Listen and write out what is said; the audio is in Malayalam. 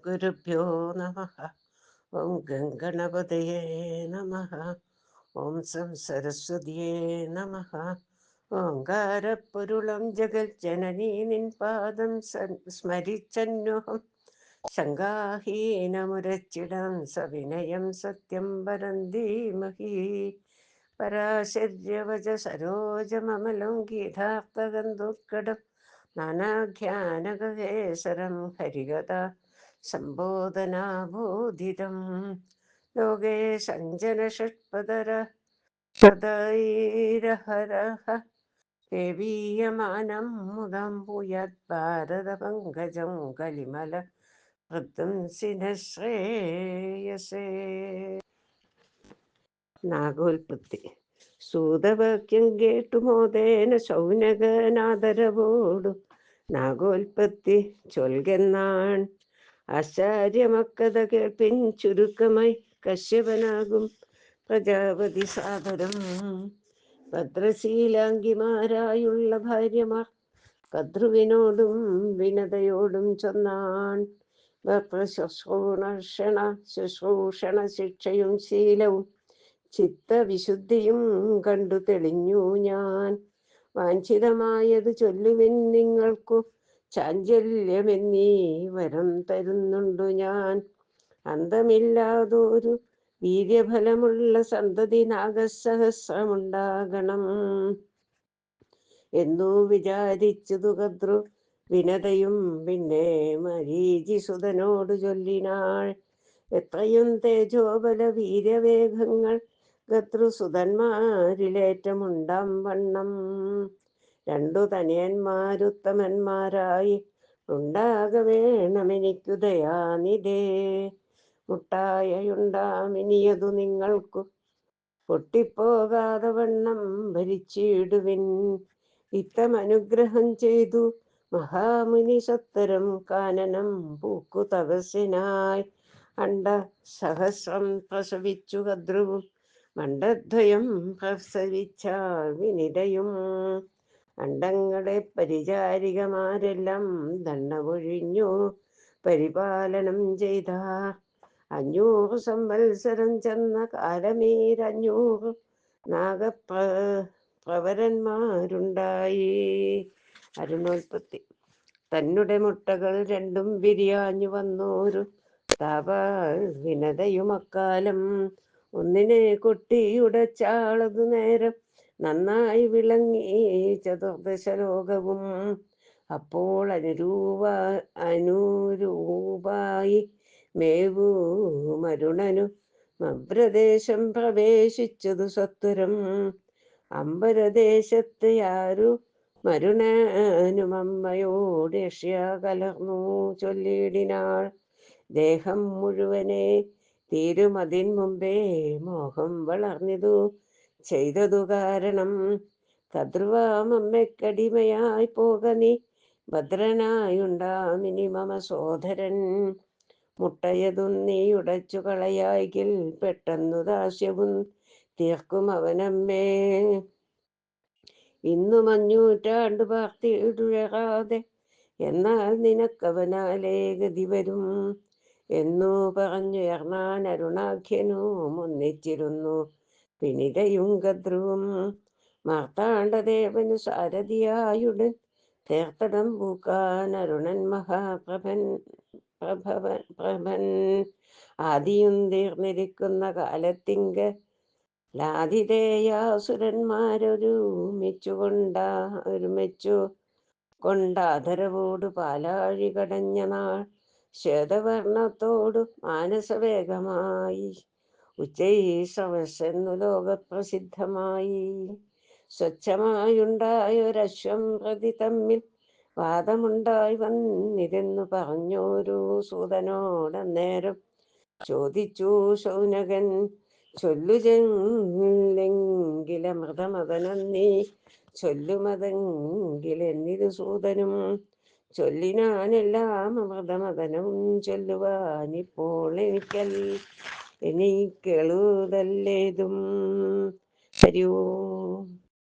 ശ്രീഗുരുഭ്യോ നമ. ഓം ഗംഗണപതയേ നമ. ഓം സം സരസ്വതിയേ നമ. ഓങ്കാരപ്പൊരുളം ജഗജ്ജനനീ നിൻ പാദം സ്മരിച്ചന്വഹം ശങ്കാഹീനമുരച്ചിടം സവിനയം സത്യം വരന്തീമഹി. പരാശര്യവച സരോജമമലം ഗീതാർത്ഥഗന്ധോത്കടം നാനാഖ്യാനകേസരം ഹരികഥ സംബോധനാബോധിതം. ലോകേ സഞ്ജന ഷഡ്പദര പദൈരഹരഃ ദേവീയമാനം മുദം ഭൂയാത് ഭാരതപങ്കജം കലിമല വൃദ്ധംസിന ശ്രേയസേ. നാഗോൽപത്തി. സൂതവാക്യം കേട്ടുമോദേന ശൗനകനാദരവോടു നാഗോൽപത്തി ചൊൽകെന്നാൻ. ആശ്ചര്യമക്കഥ കേൾപ്പിൻ ചുരുക്കമായി കശ്യപനാകും പ്രജാപതി സാദരം. ഭദ്രശീലാംഗിമാരായുള്ള ഭാര്യമാർ കദ്രുവിനോടും വിനതയോടും ചൊന്നാൻ. ശുശ്രൂഷണ ശിക്ഷയും ശീലവും ചിത്തവിശുദ്ധിയും കണ്ടു തെളിഞ്ഞു ഞാൻ. വാഞ്ചിതമായത് ചൊല്ലുവിൻ നിങ്ങൾക്കു ചാഞ്ചല്യമെന്നീ വരം തരുന്നുണ്ടു ഞാൻ. അന്തമില്ലാതൊരു വീര്യഫലമുള്ള സന്തതി നാഗസഹസ്രമുണ്ടാകണം എന്നു വിചാരിച്ചതു കദ്രു വിനതയും പിന്നെ മരീചിസുതനോട് ചൊല്ലിനാൾ. എത്രയും തേജോബല വീര്യവേഗങ്ങൾ ഗദ്രുസുതന്മാരിലേറ്റമുണ്ടാം വണ്ണം രണ്ടു തനയന്മാരുത്തമന്മാരായി ഉണ്ടാക വേണമെനിക്കു ദയാനിധേ. മുട്ടായുണ്ടാമിനിയതു നിങ്ങൾക്കു പൊട്ടിപ്പോകാതെ വണ്ണം ഭരിച്ചിടുവിൻ. ഇത്തമനുഗ്രഹം ചെയ്തു മഹാമുനി സത്വരം കാനനം പൂക്കു തപസ്സിനായി. അണ്ട സഹസ്രം പ്രസവിച്ചു കദ്രുവും മണ്ഡദ്വയം പ്രസവിച്ചാൾ വിനിതയും. അണ്ടങ്ങളെ പരിചാരികമാരെല്ലാം ദണ്ഡമൊഴിഞ്ഞു പരിപാലനം ചെയ്ത 500 സംവത്സരം ചെന്ന കാലമീ500 നാഗപ്രവരന്മാരുണ്ടായി. അരുണോൽപത്തി. തന്നെ മുട്ടകൾ രണ്ടും വിരിയാഞ്ഞു വന്നോരു താപാൽ വിനതയും അക്കാലം ഒന്നിനെ കൊട്ടിയുടച്ചാളതു നേരം നന്നായി വിളങ്ങി ചതുർദശലോകവും. അപ്പോൾ അനുരൂപായി മേവൂ മരുണനു മഭ്രദേശം പ്രവേശിച്ചതു സത്വരം. അമ്പരദേശത്ത് യാരു മരുണനുമമ്മയോട് യക്ഷ്യ കലർന്നു ചൊല്ലിയിടിനാൾ. ദേഹം മുഴുവനെ തീരുമതിൻ മുമ്പേ മോഹം വളർന്നിതു ചെയ്തതു കാരണം. കദ്രുവാമമ്മയ്ക്കടിമയായി പോക നീ ഭദ്രനായുണ്ടാമിനി മമ സോദരൻ. മുട്ടയതു നീ ഉടച്ചു കളയായിൽ പെട്ടെന്നു ദാസ്യവും തീർക്കും അവനമ്മേ. ഇന്നു 500 പാർത്തിടുഴറാതെ എന്നാൽ നിനക്കവനാലേ ഗതി വരും എന്നു പറഞ്ഞുയർന്നാൻ അരുണാഖ്യനു ഒന്നിച്ചിരുന്നു വിനിതയും കദ്രുവും. മാർത്താണ്ഡദേവനു സാരഥിയായുടൻ തീർത്ഥടം പൂക്കാൻ അരുണൻ മഹാപ്രഭൻ പ്രഭൻ ആദിയും തീർന്നിരിക്കുന്ന കാലത്തിങ്കൽ ലാതിഥേയാസുരന്മാരൊരുമിച്ചു കൊണ്ടാദരവോടു പാലാഴി കടഞ്ഞ നാൾ ശ്വേതവർണത്തോടു മാനസവേഗമായി ഉച്ചൈസ്രവസ്സെന്നു ലോകപ്രസിദ്ധമായി. സ്വച്ഛമായുണ്ടായൊരശ്വം പ്രതി തമ്മിൽ വാദമുണ്ടായി വന്നിതെന്നു പറഞ്ഞോരു സൂതനോടന്നേരം ചോദിച്ചു ശൗനകൻ. ചൊല്ലുചെങ്കിലമൃതമദനം നീ ചൊല്ലുമതെങ്കിലെന്നിതു സൂതനും ചൊല്ലിനാനെല്ലാം അമൃതമദനവും ചൊല്ലുവാനിപ്പോൾ എനിക്കെളുതല്ലേതും. ഹരി ഓം.